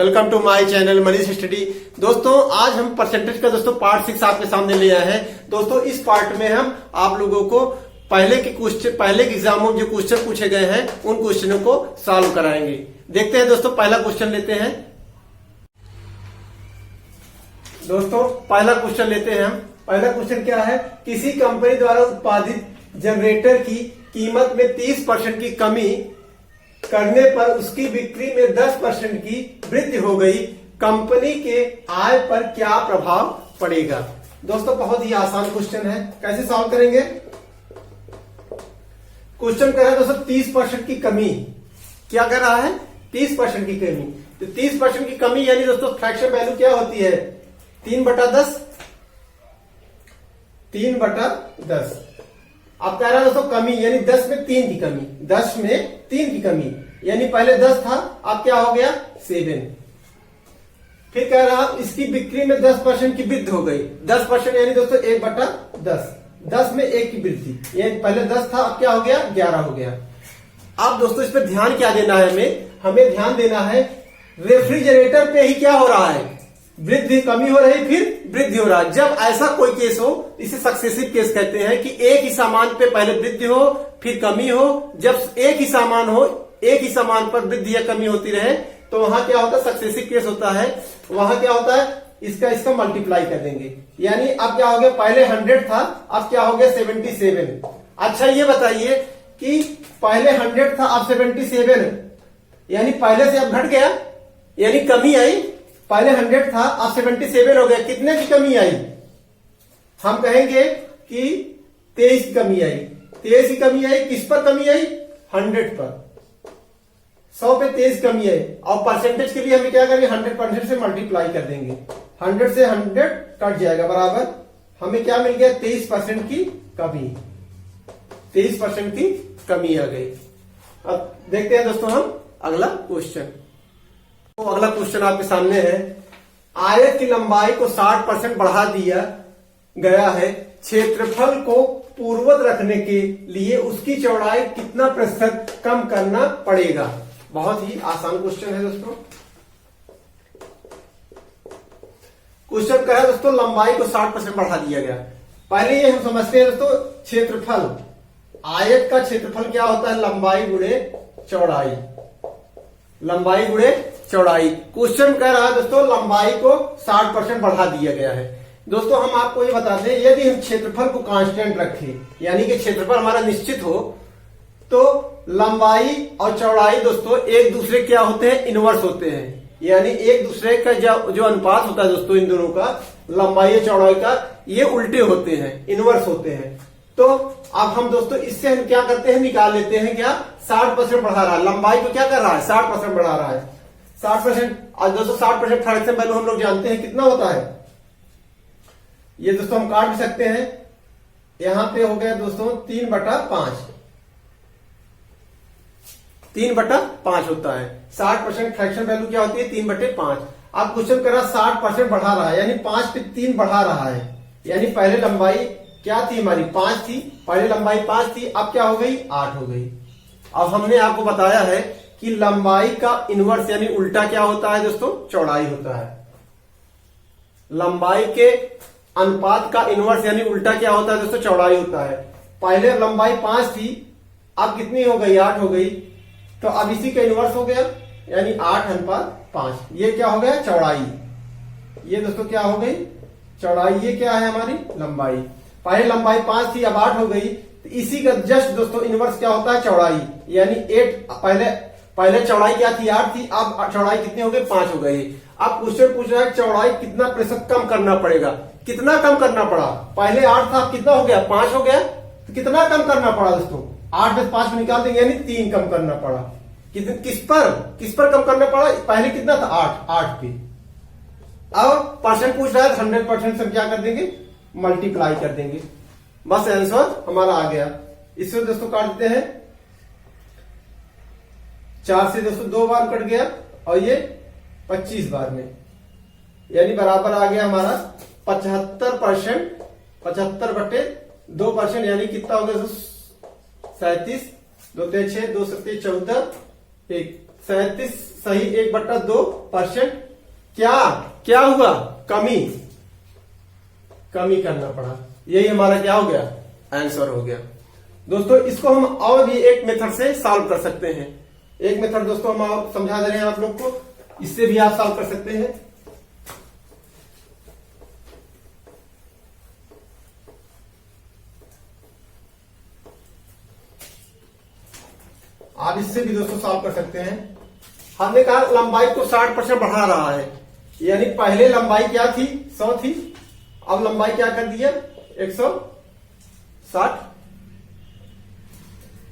Welcome to my channel Manish study. दोस्तों आज हम परसेंटेज का दोस्तों पार्ट 6 आपके सामने ले आए हैं। दोस्तों इस पार्ट में हम आप लोगों को पहले के एग्जामों में जो क्वेश्चन पूछे गए हैं उन क्वेश्चनों को सॉल्व कराएंगे। देखते हैं दोस्तों, पहला क्वेश्चन लेते हैं। दोस्तों पहला क्वेश्चन लेते हैं हम। पहला क्वेश्चन क्या है, किसी कंपनी द्वारा उत्पादित जनरेटर की कीमत में 30% की कमी करने पर उसकी बिक्री में 10% की वृद्धि हो गई, कंपनी के आय पर क्या प्रभाव पड़ेगा। दोस्तों बहुत ही आसान क्वेश्चन है, कैसे सॉल्व करेंगे। क्वेश्चन कह रहा है दोस्तों 30% की कमी, क्या कर रहा है 30% की कमी। तो 30% की कमी यानी दोस्तों फ्रैक्शन वैल्यू क्या होती है 3/10। 3/10 अब कह रहा है दोस्तों कमी यानी 10 में 3 की कमी, 10 में 3 की कमी यानी पहले 10 था अब क्या हो गया 7। फिर कह रहा इसकी बिक्री में 10% की वृद्धि हो गई। 10% यानी दोस्तों 1/10, 10 में 1 की वृद्धि यानी पहले 10 था अब क्या हो गया 11 हो गया। अब दोस्तों इस पर ध्यान क्या देना है, हमें ध्यान देना है रेफ्रिजरेटर पे ही क्या हो रहा है वृद्धि, कमी हो रही फिर वृद्धि हो रहा है। जब ऐसा कोई केस हो इसे सक्सेसिव केस कहते हैं कि एक ही सामान पे पहले वृद्धि हो फिर कमी हो। जब एक ही सामान हो, एक ही सामान पर वृद्धि या कमी होती रहे तो वहां क्या होता है सक्सेसिव केस होता है। वहां क्या होता है इसका मल्टीप्लाई कर देंगे, यानी अब क्या हो गया पहले 100 था अब क्या हो गया 77। अच्छा ये बताइए कि पहले 100 था अब 77 यानी पहले से अब घट गया यानी कमी आई। पहले 100 था अब 77 हो गया, कितने की कमी आई हम कहेंगे कि 23 की कमी आई। 23 की कमी आई, किस पर कमी आई 100 पर, 100 पे 23 कमी आई। और परसेंटेज के लिए हमें क्या करेंगे 100% से मल्टीप्लाई कर देंगे, 100 से 100 कट जाएगा बराबर हमें क्या मिल गया 23% की कमी, 23% की कमी आ गई। अब देखते हैं दोस्तों हम अगला क्वेश्चन। तो अगला क्वेश्चन आपके सामने है, आयत की लंबाई को 60% बढ़ा दिया गया है, क्षेत्रफल को पूर्ववत रखने के लिए उसकी चौड़ाई कितना प्रतिशत कम करना पड़ेगा। बहुत ही आसान क्वेश्चन है दोस्तों। क्वेश्चन कहा है दोस्तों लंबाई को 60% बढ़ा दिया गया। पहले ये हम समझते हैं दोस्तों क्षेत्रफल, आयत का क्षेत्रफल क्या होता है लंबाई गुणे चौड़ाई, लंबाई गुणे चौड़ाई। क्वेश्चन कह रहा है दोस्तों लंबाई को 60% बढ़ा दिया गया है। दोस्तों हम आपको ये बताते हैं यदि हम क्षेत्रफल को कांस्टेंट रखें यानी कि क्षेत्रफल हमारा निश्चित हो तो लंबाई और चौड़ाई दोस्तों एक दूसरे क्या होते हैं इनवर्स होते हैं, यानी एक दूसरे का जो अनुपात होता है दोस्तों इन दोनों का लंबाई और चौड़ाई का ये उल्टे होते हैं, इनवर्स होते हैं। तो अब हम दोस्तों इससे हम क्या करते हैं निकाल लेते हैं क्या 60% बढ़ा रहा है, लंबाई को क्या कर रहा है 60% बढ़ा रहा है 60%। और दोस्तों 60% फ्रैक्शन वैल्यू हम लोग जानते हैं कितना होता है, ये दोस्तों हम काट भी सकते हैं। यहां पे हो गया दोस्तों 3/5, 3/5 होता है। 60% फ्रैक्शन वैल्यू क्या होती है 3/5। अब क्वेश्चन कर रहा 60% बढ़ा रहा है यानी 5 पे 3 बढ़ा रहा है, यानी पहले लंबाई क्या थी हमारी 5 थी, पहले लंबाई 5 थी अब क्या हो गई 8 हो गई। अब हमने आपको बताया है कि लंबाई का इनवर्स यानी उल्टा क्या होता है दोस्तों चौड़ाई होता है। लंबाई के अनुपात का इनवर्स यानी उल्टा क्या होता है दोस्तों चौड़ाई होता है। पहले लंबाई 5 थी अब कितनी हो गई 8 हो गई, तो अब इसी का इनवर्स हो गया यानी 8:5। ये क्या हो गया चौड़ाई, ये दोस्तों क्या हो गई चौड़ाई, ये क्या है हमारी लंबाई। पहले लंबाई 5 थी अब 8 हो गई, तो इसी का जस्ट दोस्तों इनवर्स क्या होता है चौड़ाई, यानी 8 पहले चौड़ाई क्या थी 8 थी अब चौड़ाई कितनी हो गई 5 हो गई। अब क्वेश्चन पूछ रहा है चौड़ाई कितना प्रतिशत कम करना पड़ेगा, कितना कम करना पड़ा, पहले 8 था कितना हो गया 5 हो गया, तो कितना कम करना पड़ा दोस्तों 8 में 5 में निकाल देंगे यानी 3 कम करना पड़ा। किस पर कम करना पड़ा, पहले कितना था 8 पे। अब परसेंट पूछ रहा है 100% से हम क्या कर देंगे मल्टीप्लाई कर देंगे, बस आंसर हमारा आ गया। इससे दोस्तों काट देते हैं 4 से दोस्तों 2 बार कट गया और ये 25 बार में, यानी बराबर आ गया हमारा 75%, 75/2% यानी कितना हो गया 37, 2 6 2 7 14, 1 37 सही 1/2%। क्या क्या हुआ? कमी करना पड़ा। यही हमारा क्या हो गया? आंसर हो गया। दोस्तों इसको हम और भी एक मेथड से सॉल्व कर सकते हैं। एक मेथड दोस्तों हम और समझा दे रहे हैं आप लोग को, इससे भी आप सॉल्व कर सकते हैं। आप इससे भी दोस्तों सॉल्व कर सकते हैं। हमने कहा लंबाई को 60% बढ़ा रहा है, यानी पहले लंबाई क्या थी? 100 थी, अब लंबाई क्या कर दिया? 160।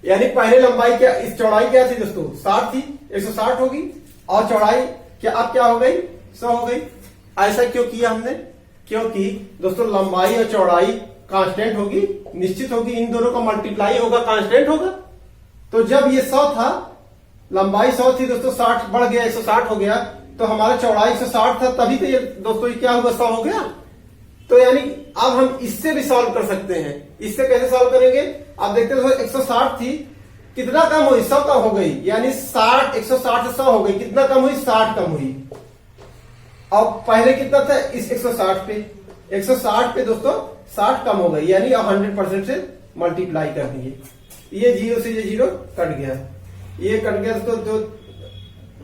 यानी पहले लंबाई क्या, इस चौड़ाई क्या थी दोस्तों? 60 थी, 160 होगी, और चौड़ाई क्या अब क्या हो गई? 100 हो गई। ऐसा क्यों किया हमने? क्योंकि दोस्तों लंबाई और चौड़ाई कांस्टेंट होगी, निश्चित होगी, इन दोनों का मल्टीप्लाई होगा, कांस्टेंट होगा। तो जब ये 100 था, लंबाई 100 थी दोस्तों, 60 बढ़ गया 160 हो गया, तो हमारा चौड़ाई 160 था, तभी तो ये दोस्तों ये क्या हुआ? 100 हो गया। तो यानी अब हम इससे भी सॉल्व कर सकते हैं। इससे कैसे सॉल्व करेंगे? आप देखते हो 160 थी, कितना कम हुई? 100 कम हो गई, यानी 60 160 से 100 हो गई, कितना कम हुई? 60 कम हुई। अब पहले कितना था? इस 160 पे, 160 पे दोस्तों 60 कम हो गई, यानी अब 100% से मल्टीप्लाई कर दिए। ये 0 से ये 0 कट गया, ये कट गया दोस्तों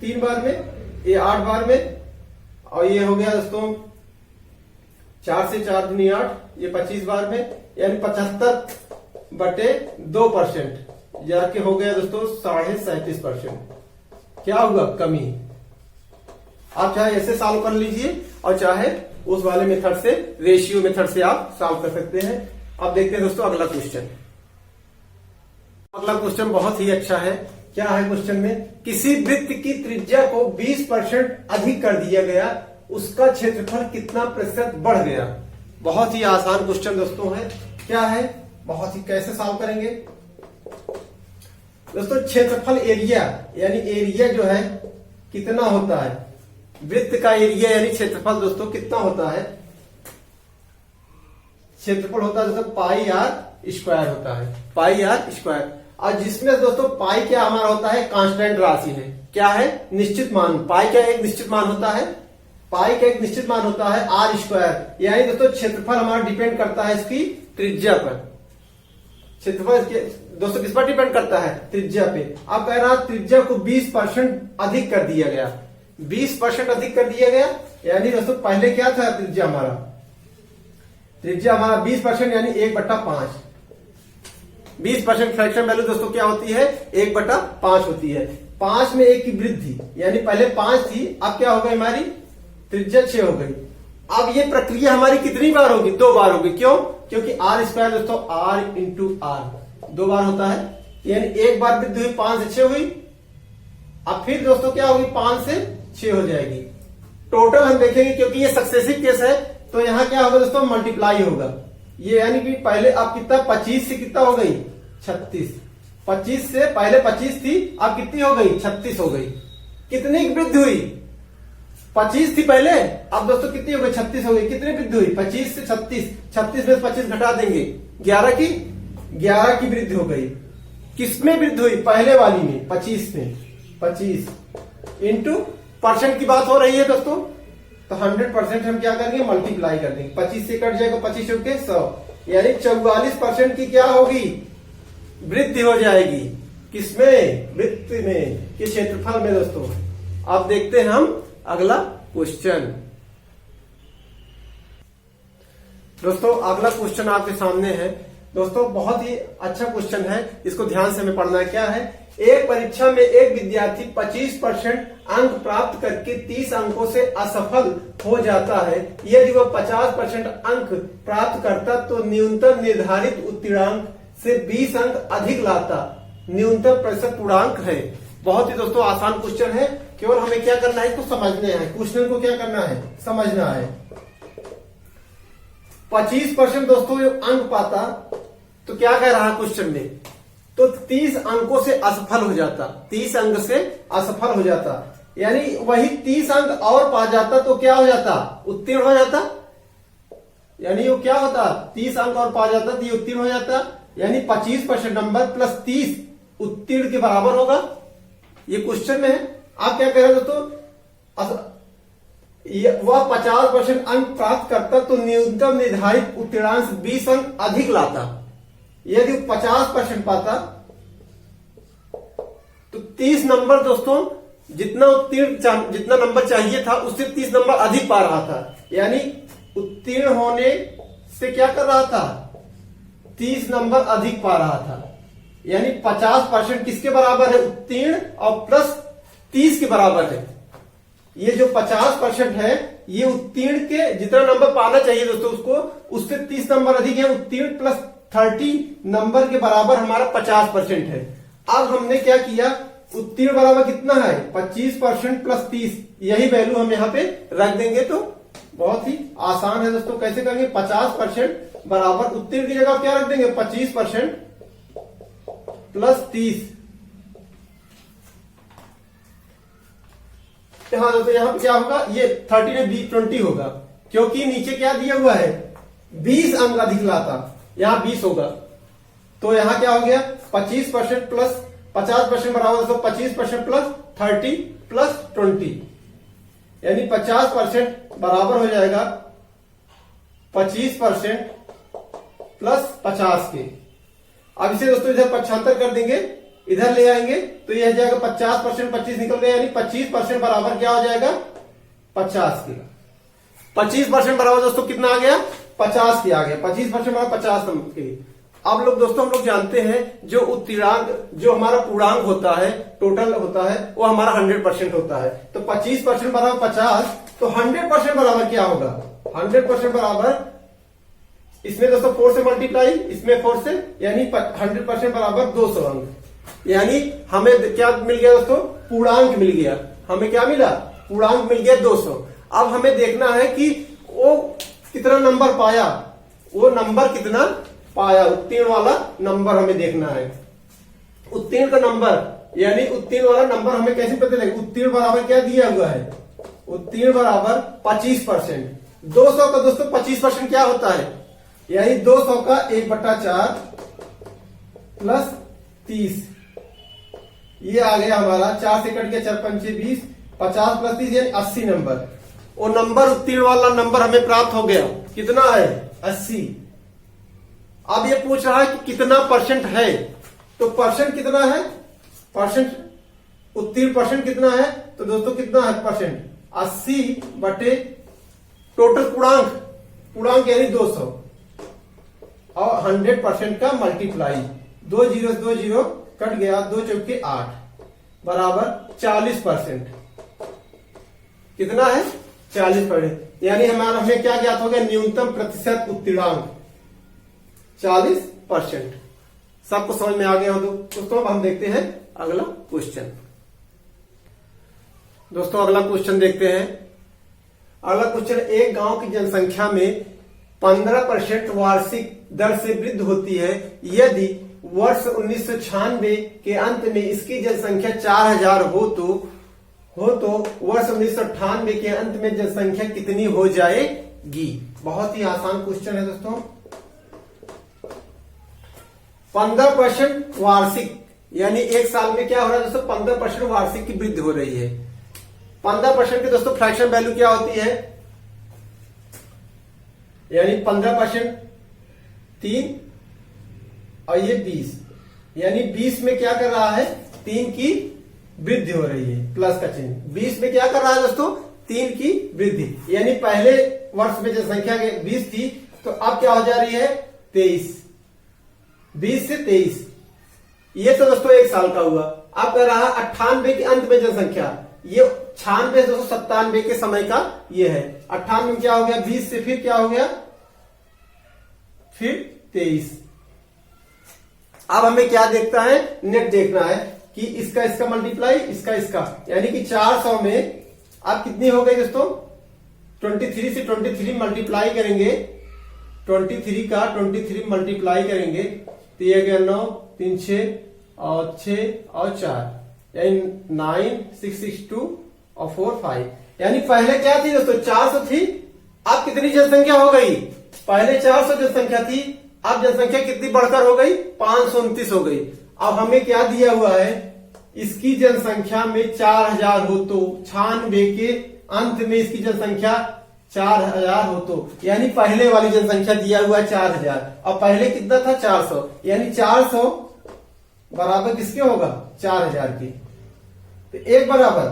3 बार में, ये 8 बार में, और ये हो गया दोस्तों 4 से 4 दूनी 8, ये 25 बार में, यानी 75/2%, जाके हो गया दोस्तों 37.5%। क्या हुआ? कमी। आप चाहे ऐसे सॉल्व कर लीजिए और चाहे उस वाले मेथड से, रेशियो मेथड से आप सॉल्व कर सकते हैं। अब देखते हैं दोस्तों अगला क्वेश्चन। अगला क्वेश्चन बहुत ही अच्छा है। क्या है क्वेश्चन में? किसी वृत्त की त्रिज्या को 20% अधिक कर दिया गया, उसका क्षेत्रफल कितना प्रतिशत बढ़ गया? बहुत ही आसान क्वेश्चन दोस्तों है। क्या है? बहुत ही कैसे सॉल्व करेंगे दोस्तों? क्षेत्रफल एरिया, यानी एरिया जो है कितना होता है? वृत्त का एरिया यानी क्षेत्रफल दोस्तों कितना होता है? क्षेत्रफल होता है दोस्तों पाई आर स्क्वायर होता है, पाई आर स्क्वायर। और जिसमें दोस्तों पाई क्या हमारा होता है? कांस्टेंट राशि है। क्या है? निश्चित मान। पाई क्या एक निश्चित मान होता है? पाई का एक निश्चित मान होता है आर स्क्वायर, यानी दोस्तों क्षेत्रफल हमारा डिपेंड करता है इसकी त्रिज्या पर। क्षेत्रफल दोस्तों किस पर डिपेंड करता है? त्रिज्या पे। अब कह रहा त्रिज्या को 20% अधिक कर दिया गया, 20% अधिक कर दिया गया, यानी दोस्तों पहले क्या था त्रिज्या हमारा? त्रिज्या हमारा 20% यानी 1/5। 20% फ्रैक्शन वैल्यू दोस्तों क्या होती है? 1/5 होती है। 5 में 1 की वृद्धि, यानी पहले 5 थी, अब क्या हो गई? हमारी त्रिज्या 6 हो गई। अब ये प्रक्रिया हमारी कितनी बार होगी? 2 बार होगी। क्यों? क्योंकि आर स्क्वायर दोस्तों आर इंटू आर 2 बार होता है, यानी एक बार वृद्धि हुई 5 से 6 हुई, अब फिर दोस्तों क्या होगी? 5 से 6 हो जाएगी। टोटल हम देखेंगे, क्योंकि ये सक्सेसिव केस है, तो यहां क्या होगा दोस्तों? मल्टीप्लाई होगा। ये यानी कि पहले अब कितना? 25 से कितना हो गई? 36। 25 से पहले 25 थी, अब कितनी हो गई? 36 हो गई। कितनी वृद्धि हुई? 25 थी पहले, अब दोस्तों कितनी हो गई? 36 हो गई। कितनी वृद्धि हुई? 25 से 36, 36 में 25 घटा देंगे, 11 की वृद्धि हो गई। किसमें वृद्धि हुई? पहले वाली में, 25 में। 25 इंटू परसेंट की बात हो रही है दोस्तों, तो 100% हम क्या करेंगे? मल्टीप्लाई कर देंगे। 25 से कट जाएगा, 25 हो के 100, यानी 44% की क्या होगी? वृद्धि हो जाएगी। किसमें? वृत्त में, कि क्षेत्रफल में दोस्तों। अब देखते हैं हम अगला क्वेश्चन। दोस्तों अगला क्वेश्चन आपके सामने है। दोस्तों बहुत ही अच्छा क्वेश्चन है, इसको ध्यान से हमें पढ़ना है। क्या है? एक परीक्षा में एक विद्यार्थी 25% अंक प्राप्त करके 30 अंकों से असफल हो जाता है। यदि वह 50% अंक प्राप्त करता तो न्यूनतम निर्धारित उत्तीर्णांक से 20 अंक अधिक लाता। न्यूनतम प्रतिशत पूर्णांक है। बहुत ही दोस्तों आसान क्वेश्चन है, केवल हमें क्या करना है? इसको समझना है। क्वेश्चन को क्या करना है? समझना है। 25% दोस्तों जो अंक पाता, तो क्या कह रहा है क्वेश्चन में? तो 30 अंकों से असफल हो जाता, 30 अंक से असफल हो जाता, यानी वही 30 अंक और पा जाता तो क्या हो जाता? उत्तीर्ण हो जाता। यानी वो क्या होता? 30 अंक और पा जाता तो ये उत्तीर्ण हो जाता, यानी 25% नंबर प्लस 30 उत्तीर्ण के बराबर होगा। ये क्वेश्चन में है। आप क्या कह रहे हो दोस्तों, वह 50% अंक प्राप्त करता तो न्यूनतम निर्धारित उत्तीर्णांक 20 अंक अधिक लाता। यदि 50% पाता तो 30 नंबर दोस्तों, जितना नंबर चाहिए था उससे 30 नंबर अधिक पा रहा था। यानी उत्तीर्ण होने से क्या कर रहा था, 30 नंबर अधिक पा रहा था। यानी 50% किसके बराबर है, उत्तीर्ण, और प्लस 30 के बराबर है। ये जो 50% है ये उत्तीर्ण के जितना नंबर पाना चाहिए दोस्तों उसको, उससे 30 नंबर अधिक है। उत्तीर्ण प्लस 30 नंबर के बराबर हमारा 50% है। अब हमने क्या किया, उत्तीर्ण बराबर कितना है, 25% प्लस 30, यही वैल्यू हम यहाँ पे रख देंगे तो बहुत ही आसान है दोस्तों। कैसे करेंगे, 50% बराबर उत्तीर्ण की जगह क्या रख देंगे, 25% प्लस 30। हाँ दोस्तों, यहाँ पे क्या होगा, ये 30 में 20 होगा, क्योंकि नीचे क्या दिया हुआ है, 20 अंक अधिक लाता, यहाँ 20 होगा। तो यहाँ क्या हो गया, 25% प्लस 50% बराबर दोस्तों 25% प्लस 30 प्लस 20, यानी 50% बराबर हो जाएगा 25% प्लस 50 के। अब इसे दोस्तों इधर 75 कर देंगे, इधर ले आएंगे तो यह जाएगा 50%, 25 निकल गया, यानी 25% बराबर क्या हो जाएगा, 50 के। 25% बराबर दोस्तों कितना आ गया, 50 के आ गया। 25% बराबर 50 के। अब लोग दोस्तों हम लोग जानते हैं जो उत्तीर्णांक, जो हमारा पूर्णांक होता है, टोटल होता है, वो हमारा 100% होता है। तो 25% बराबर 50, तो 100% बराबर क्या होगा, 100% बराबर, इसमें दोस्तों 4 से मल्टीप्लाई, इसमें 4 से, यानी 100% बराबर 200 अंक। यानी हमें क्या मिल गया दोस्तों, पूर्णांक मिल गया। हमें क्या मिला, पूर्णांक मिल गया 200। अब हमें देखना है कि वो कितना नंबर पाया, वो नंबर कितना पाया, उत्तीर्ण वाला नंबर हमें देखना है। उत्तीर्ण का नंबर, यानी उत्तीर्ण वाला नंबर हमें कैसे पता लगेगा, उत्तीर्ण बराबर क्या दिया हुआ है, उत्तीर्ण बराबर 25%। 200 का दोस्तों 25% क्या होता है, यानी 200 का 1/4 प्लस 30, ये आ गया हमारा, 4 से कट गया, 4 पंचे 20, 50 प्लस 30 यानी 80 नंबर। वो नंबर, उत्तीर्ण वाला नंबर हमें प्राप्त हो गया, कितना है, 80। अब ये पूछ रहा है कि कितना परसेंट है, तो परसेंट कितना है, परसेंट, उत्तीर्ण परसेंट कितना है, तो दोस्तों कितना है परसेंट, 80 बटे टोटल पूर्णांक, पूर्णांक यानी 200, और 100% का मल्टीप्लाई, 2 0 कट गया, 2 चौके 8 बराबर 40%। कितना है, 40%। यानी हमें क्या ज्ञात हो गया, न्यूनतम प्रतिशत उत्तीर्णांक 40%। सबको समझ में आ गया हो दोस्तों। अब हम देखते हैं अगला क्वेश्चन। दोस्तों अगला क्वेश्चन देखते हैं। अगला क्वेश्चन, एक गांव की जनसंख्या में 15% वार्षिक दर से वृद्धि होती है। यदि वर्ष 1996 के अंत में इसकी जनसंख्या 4000 हो तो वर्ष 1998 के अंत में जनसंख्या कितनी हो जाएगी। बहुत ही आसान क्वेश्चन है दोस्तों। 15% वार्षिक, यानी एक साल में क्या हो रहा है दोस्तों, 15% वार्षिक की वृद्धि हो रही है। 15% की दोस्तों फ्रैक्शन वैल्यू क्या होती है, यानी 15% 3 और ये 20, यानी 20 में क्या कर रहा है, 3 की वृद्धि हो रही है, प्लस का चिन्ह। 20 में क्या कर रहा है दोस्तों, 3 की वृद्धि, यानी पहले वर्ष में जनसंख्या 20 थी, तो अब क्या हो जा रही है, 23, 20 से 23। ये तो दोस्तों एक साल का हुआ। अब कह रहा है 98 के अंत में जनसंख्या, ये 96 दोस्तों 97 के समय का ये है। 98 में क्या हो गया, 20 से फिर क्या हो गया, फिर 23। अब हमें क्या देखता है, नेट देखना है कि इसका मल्टीप्लाई, इसका, यानी कि 400 में अब कितनी हो गई दोस्तों, 23 से 23 मल्टीप्लाई करेंगे, 23 का 23 मल्टीप्लाई करेंगे तो ये गया 9 3 6 और 6 और 4, यानी 9 6 6 2 और 4 5। यानी पहले क्या थी दोस्तों, 400 थी, अब कितनी जनसंख्या हो गई, पहले 400 जनसंख्या थी, अब जनसंख्या कितनी बढ़कर हो गई, 529 हो गई। अब हमें क्या दिया हुआ है, इसकी जनसंख्या में 4000 हो तो 96 के अंत में इसकी जनसंख्या 4000 हो तो, यानी पहले वाली जनसंख्या दिया हुआ है 4000 और पहले कितना था 400, यानी 400 बराबर किसके होगा 4000 के। तो एक बराबर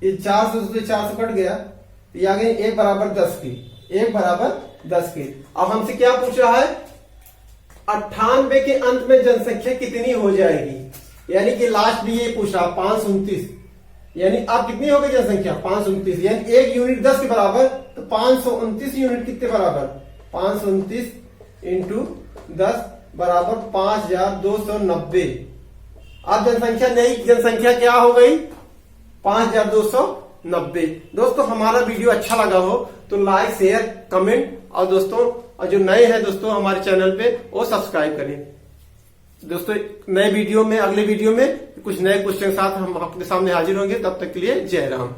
ये 400 से 400 कट गया तो ये आ गए 1 बराबर 10 के, 1 बराबर 10 के। अब हमसे क्या पूछ रहा है 98 के अंत में जनसंख्या कितनी हो जाएगी, यानी कि लास्ट भी ये पूछा 529, यानी अब कितनी हो गई जनसंख्या 529, यानी 1 यूनिट 10 के बराबर, तो 529 यूनिट कितने बराबर 529 इंटू 10 बराबर 5290। अब जनसंख्या नई जनसंख्या क्या हो गई 5290। दोस्तों हमारा वीडियो अच्छा लगा हो तो लाइक शेयर कमेंट और दोस्तों और जो नए हैं दोस्तों हमारे चैनल पे वो सब्सक्राइब करें। दोस्तों नए वीडियो में अगले वीडियो में कुछ नए क्वेश्चन के साथ हम आपके सामने हाजिर होंगे, तब तक के लिए जय राम।